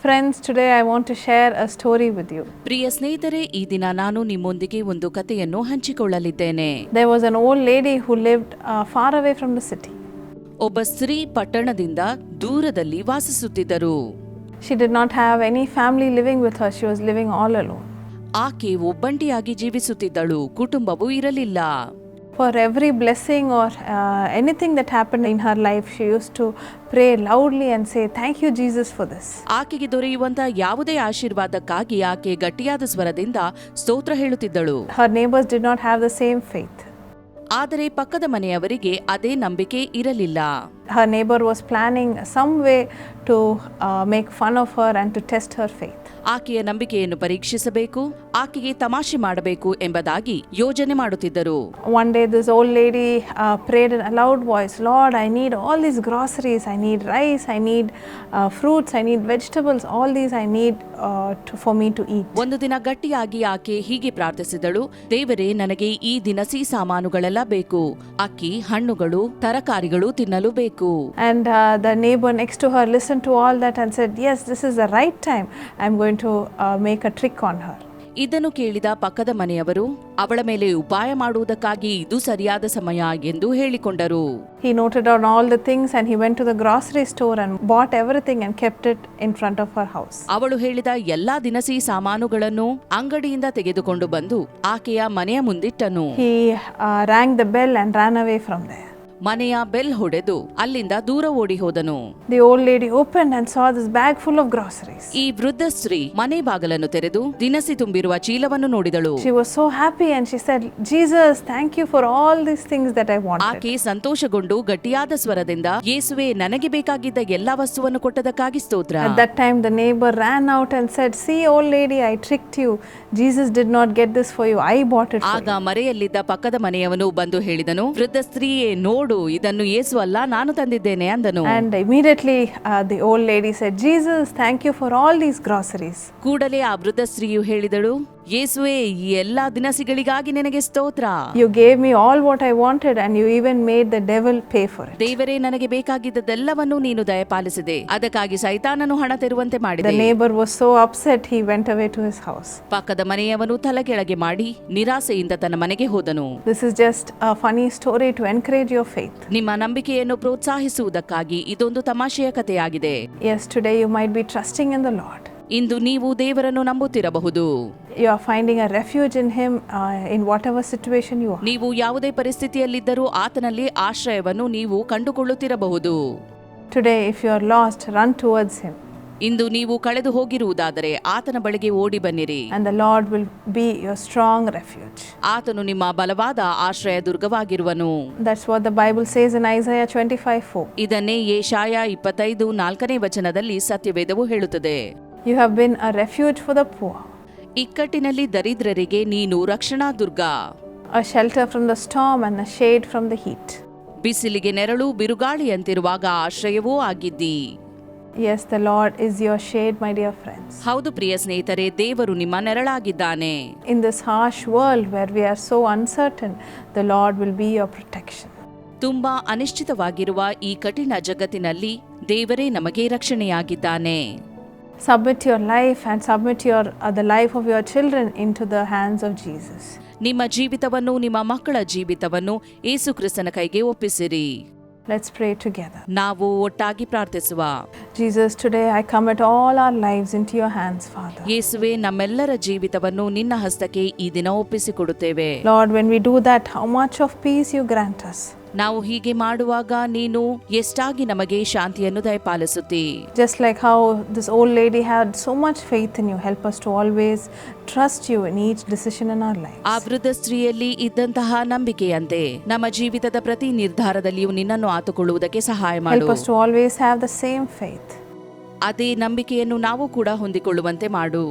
Friends, today I want to share a story with you. ಪ್ರಿಯ ಸ್ನೇಹಿತರೆ, ಈ ದಿನ ನಾನು ನಿಮ್ಮೊಂದಿಗೆ ಒಂದು ಕಥೆಯನ್ನು ಹಂಚಿಕೊಳ್ಳಲಿದ್ದೇನೆ. There was an old lady who lived far away from the city. ಒಬ್ಬ ಸ್ತ್ರೀ ಪಟ್ಟಣದಿಂದ ದೂರದಲ್ಲಿ ವಾಸಿಸುತ್ತಿದ್ದರು. She did not have any family living with her. She was living all alone. ಆಕೆ ಒಬ್ಬಂಟಿಯಾಗಿ ಜೀವಿಸುತ್ತಿದ್ದಳು. ಕುಟುಂಬವೂ ಇರಲಿಲ್ಲ. For every blessing or anything that happened in her life, she used to pray loudly and say, "Thank you, Jesus, for this." ಆಕೆಗೆ ದೊರೆಯುವಂತ ಯಾವುದೇ ಆಶೀರ್ವಾದಕ್ಕಾಗಿ ಆಕೆ ಗಟ್ಟಿಯಾದ ಸ್ವರದಿಂದ ಸ್ತೋತ್ರ ಹೇಳುತ್ತಿದ್ದಳು. Her neighbors did not have the same faith. ಆದರೆ ಪಕ್ಕದ ಮನೆಯವರಿಗೆ ಅದೇ ನಂಬಿಕೆ ಇರಲಿಲ್ಲ. Her neighbor was planning some way to make fun of her and to test her faith. ಆಕೆಯ ನಂಬಿಕೆಯನ್ನು ಪರೀಕ್ಷಿಸಬೇಕು, ಆಕೆಗೆ ತಮಾಷೆ ಮಾಡಬೇಕು ಎಂಬುದಾಗಿ ಯೋಜನೆ ಮಾಡುತ್ತಿದ್ದರು. One day this old lady prayed in a loud voice, "Lord, I need all these groceries. I need rice, I need fruits, I need vegetables. All these I need for me to eat." ಒಂದು ದಿನ ಗಟ್ಟಿಯಾಗಿ ಆಕೆ ಹೀಗೆ ಪ್ರಾರ್ಥಿಸಿದಳು, ದೇವರೇ, ನನಗೆ ಈ ದಿನಸಿ ಸಾಮಾನುಗಳೆಲ್ಲ ಬೇಕು. ಅಕ್ಕಿ, ಹಣ್ಣುಗಳು, ತರಕಾರಿಗಳು ತಿನ್ನಲು ಬೇಕು. And the neighbor next to her listened to all that and said, "Yes, this is the right time. I'm going to make a trick on her." ಇದನ್ನು ಕೇಳಿದ ಪಕ್ಕದ ಮನೆಯವರು ಅವಳ ಮೇಲೆ ಉಪಾಯ ಮಾಡುವುದಕ್ಕಾಗಿ ಇದು ಸರಿಯಾದ ಸಮಯ ಎಂದು ಹೇಳಿಕೊಂಡರು. He noted down all the things and he went to the grocery store and bought everything and kept it in front of her house. ಅವಳು ಹೇಳಿದ ಎಲ್ಲಾ ದಿನಸಿ ಸಾಮಾನುಗಳನ್ನು ಅಂಗಡಿಯಿಂದ ತೆಗೆದುಕೊಂಡು ಬಂದು ಆಕೆಯ ಮನೆಯ ಮುಂದಿಟ್ಟನು. He rang the bell and ran away from there. ಮನೆಯ ಬೆಲ್ ಹೊಡೆದು ಅಲ್ಲಿಂದ ದೂರ ಓಡಿ ಹೋದನು. The old lady opened and saw this bag full of groceries. ಈ ವೃದ್ಧ ಸ್ತ್ರೀ ಮನೆ ಬಾಗಲನ್ನು ತೆರೆದು ದಿನಸಿ ತುಂಬಿರುವ ಚೀಲವನ್ನು ನೋಡಿದಳು. She was so happy and she said, "Jesus, thank you for all these things that I wanted." ಆಕೆ ಸಂತೋಷಗೊಂಡು ಗಟ್ಟಿಯಾದ ಸ್ವರದಿಂದ, ಯೇಸುವೆ, ನನಗೆ ಬೇಕಾಗಿದ್ದ ಎಲ್ಲಾ ವಸ್ತುವನ್ನು ಕೊಟ್ಟದಕ್ಕಾಗಿ ಸ್ತೋತ್ರ. At that time the neighbor ran out and said, "See, old lady, I tricked you. Jesus did not get this for you. I bought it for ಆಗ you." ಮರೆಯಲ್ಲಿದ್ದ ಪಕ್ಕದ ಮನೆಯವನು ಬಂದು ಹೇಳಿದನು, ವೃದ್ಧ ಸ್ತ್ರೀಯೇ, ನೋಡು, ಇದನ್ನು ಯೇಸು ಅಲ್ಲ, ನಾನು ತಂದಿದ್ದೇನೆ ಅಂದನು. And immediately the old lady said, "Jesus, thank you for all these groceries." ಕೂಡಲೇ ಆ ವೃದ್ಧ ಸ್ತ್ರೀಯು ಹೇಳಿದಳು, ಯೇಸುವೆ, ಈ ಎಲ್ಲಾ ದಿನಸಿಗಳಿಗಾಗಿ ನಿನಗೆ ಸ್ತೋತ್ರ. You gave me all what I wanted and you even made the devil pay for it. ದೇವರೇ, ನನಗೆ ಬೇಕಾಗಿದ್ದೆಲ್ಲವನ್ನೂ ನೀನು ದಯಪಾಲಿಸಿದೆ, ಅದಕ್ಕಾಗಿ ಸೈತಾನನು ಹಣ ತೆರುವಂತೆ ಮಾಡಿದೆ. The neighbor was so upset he went away to his house. ಪಕ್ಕದ ಮನೆಯವನು ತಲೆಕೆಳಗೆ ಮಾಡಿ ನಿರಾಸೆಯಿಂದ ತನ್ನ ಮನೆಗೆ ಹೋದನು. This is just a funny story to encourage your faith. ನಿಮ್ಮ ನಂಬಿಕೆಯನ್ನು ಪ್ರೋತ್ಸಾಹಿಸುವುದಕ್ಕಾಗಿ ಇದೊಂದು ತಮಾಷೆಯ ಕಥೆಯಾಗಿದೆ. Yes, today you might be trusting in the Lord. ಇಂದು ನೀವು ದೇವರನ್ನು ನಂಬುತ್ತಿರಬಹುದು. You are finding a refuge in him in whatever situation you are. ನೀವು ಯಾವುದೇ ಪರಿಸ್ಥಿತಿಯಲ್ಲಿದ್ದರೂ ಆತನಲ್ಲಿ ಆಶ್ರಯವನ್ನು ನೀವು ಕಂಡುಕೊಳ್ಳುತ್ತಿರಬಹುದು. Today if you are lost, run towards him. ಇಂದು ನೀವು ಕಳೆದು ಹೋಗಿರುವುದಾದರೆ ಆತನ ಬಳಿಗೆ ಓಡಿ ಬನ್ನಿರಿ. And the Lord will be your strong refuge. ಆತನು ನಿಮ್ಮ ಬಲವಾದ ಆಶ್ರಯ ದುರ್ಗವಾಗಿರುವನು. That's what the Bible says in Isaiah 25:4. ಇದನ್ನೇ ಯೆಶಾಯ 25:4ನೇ ವಚನದಲ್ಲಿ ಸತ್ಯವೇದವು ಹೇಳುತ್ತದೆ. You have been a refuge for the poor, ಇಕ್ಕಟ್ಟಿನಲ್ಲಿ ದರಿದ್ರರಿಗೆ ನೀನು ರಕ್ಷಣಾ ದುರ್ಗ, a shelter from the storm and a shade from the heat. ಬಿಸಿಲಿಗೆ ನೆರಳು, ಬಿರುಗಾಳಿಯಂತಿರುವಾಗ ಆಶ್ರಯವೂ ಆಗಿದ್ದಿ. Yes, the Lord is your shade, my dear friends. ಹೌದು ಪ್ರಿಯ ಸ್ನೇಹಿತರೆ, ದೇವರು ನಿಮ್ಮ ನೆರಳಾಗಿದ್ದಾನೆ. In this harsh world where we are so uncertain, the Lord will be your protection. ತುಂಬಾ ಅನಿಶ್ಚಿತವಾಗಿರುವ ಈ ಕಠಿಣ ಜಗತ್ತಿನಲ್ಲಿ ದೇವರೇ ನಮಗೆ ರಕ್ಷಣೆಯಾಗಿದ್ದಾನೆ. Submit your life and submit the life of your children into the hands of Jesus. ನಿಮ್ಮ ಜೀವಿತವನ್ನು, ನಿಮ್ಮ ಮಕ್ಕಳ ಜೀವಿತವನ್ನು ಯೇಸು ಕ್ರಿಸ್ತನ ಕೈಗೆ ಒಪ್ಪಿಸಿರಿ. Let's pray together. ನಾವು ಒಟ್ಟಾಗಿ ಪ್ರಾರ್ಥಿಸುವ. Jesus, today I commit all our lives into your hands, Father. ಯೇಸುವೆ, ನಮ್ಮೆಲ್ಲರ ಜೀವಿತವನ್ನು ನಿನ್ನ ಹಸ್ತಕ್ಕೆ ಈ ದಿನ ಒಪ್ಪಿಸಿಕೊಡುತ್ತೇವೆ. Lord, when we do that, how much of peace you grant us. ನಾವು ಹೀಗೆ ಮಾಡುವಾಗ ನೀನು ಎಷ್ಟಾಗಿ ನಮಗೆ ಶಾಂತಿಯನ್ನು ದಯಪಾಲಿಸುತ್ತಿ. Just like how this old lady had so much faith in you, help us to always trust you in each decision in our lives. ಆ ವೃದ್ಧ ಸ್ತ್ರೀಯಲ್ಲಿ ಇದ್ದಂತಹ ನಂಬಿಕೆಯಂತೆ ನಮ್ಮ ಜೀವಿತದ ಪ್ರತಿ ನಿರ್ಧಾರದಲ್ಲಿಯೂ ನಿನ್ನನ್ನು ಆತುಕೊಳ್ಳುವುದಕ್ಕೆ ಸಹಾಯ ಮಾಡು. Help us to always have the same faith. ಅದೇ ನಂಬಿಕೆಯನ್ನು ನಾವು ಕೂಡ ಹೊಂದಿಕೊಳ್ಳುವಂತೆ ಮಾಡು.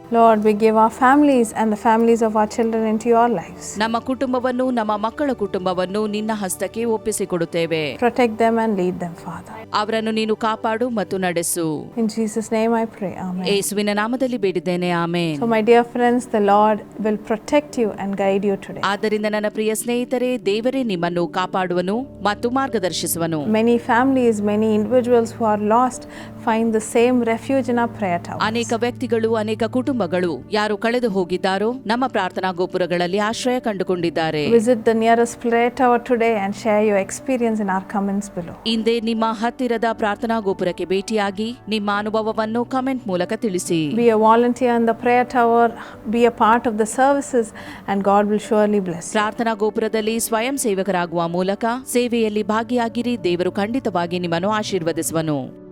Lord, we give our families and the families of our children into your lives. ನಮ್ಮ ಕುಟುಂಬವನ್ನು, ನಮ್ಮ ಮಕ್ಕಳ ಕುಟುಂಬವನ್ನು ನಿನ್ನ ಹಸ್ತಕ್ಕೆ ಒಪ್ಪಿಸಿಕೊಡುತ್ತೇವೆ. Protect them and lead them, Father. ಅವರನ್ನು ನೀನು ಕಾಪಾಡು ಮತ್ತು ನಡೆಸು. In Jesus' name I pray. Amen. ಯೇಸುವಿನ ನಾಮದಲ್ಲಿ ಬೇಡಿದ್ದೇನೆ, amen. So my dear friends, the Lord will protect you and guide you today. ಆದ್ದರಿಂದ ನನ್ನ ಪ್ರಿಯ ಸ್ನೇಹಿತರೆ, ದೇವರೇ ನಿಮ್ಮನ್ನು ಕಾಪಾಡುವನು ಮತ್ತು ಮಾರ್ಗದರ್ಶಿಸುವನು. Many families, many individuals who are lost find the same refuge in our prayer towers. ಅನೇಕ ವ್ಯಕ್ತಿಗಳು, ಅನೇಕ ಕುಟುಂಬಗಳು ಯಾರು ಕಳೆದು ಹೋಗಿದ್ದಾರೋ ನಮ್ಮ ಪ್ರಾರ್ಥನಾ ಗೋಪುರಗಳಲ್ಲಿ ಆಶ್ರಯ ಕಂಡುಕೊಂಡಿದ್ದಾರೆ. Visit the nearest prayer tower today and share your experience in our comments below. ಇಂದೇ ನಿಮ್ಮ ಹತ್ತಿರದ ಪ್ರಾರ್ಥನಾ ಗೋಪುರಕ್ಕೆ ಭೇಟಿಯಾಗಿ ನಿಮ್ಮ ಅನುಭವವನ್ನು ಕಮೆಂಟ್ ಮೂಲಕ ತಿಳಿಸಿ. Be a volunteer in the prayer tower, be a part of the services, and God will surely bless you. ಪ್ರಾರ್ಥನಾ ಗೋಪುರದಲ್ಲಿ ಸ್ವಯಂ ಸೇವಕರಾಗುವ ಮೂಲಕ ಸೇವೆಯಲ್ಲಿ ಭಾಗಿಯಾಗಿರಿ. ದೇವರು ಖಂಡಿತವಾಗಿ ನಿಮ್ಮನ್ನು ಆಶೀರ್ವದಿಸುವನು.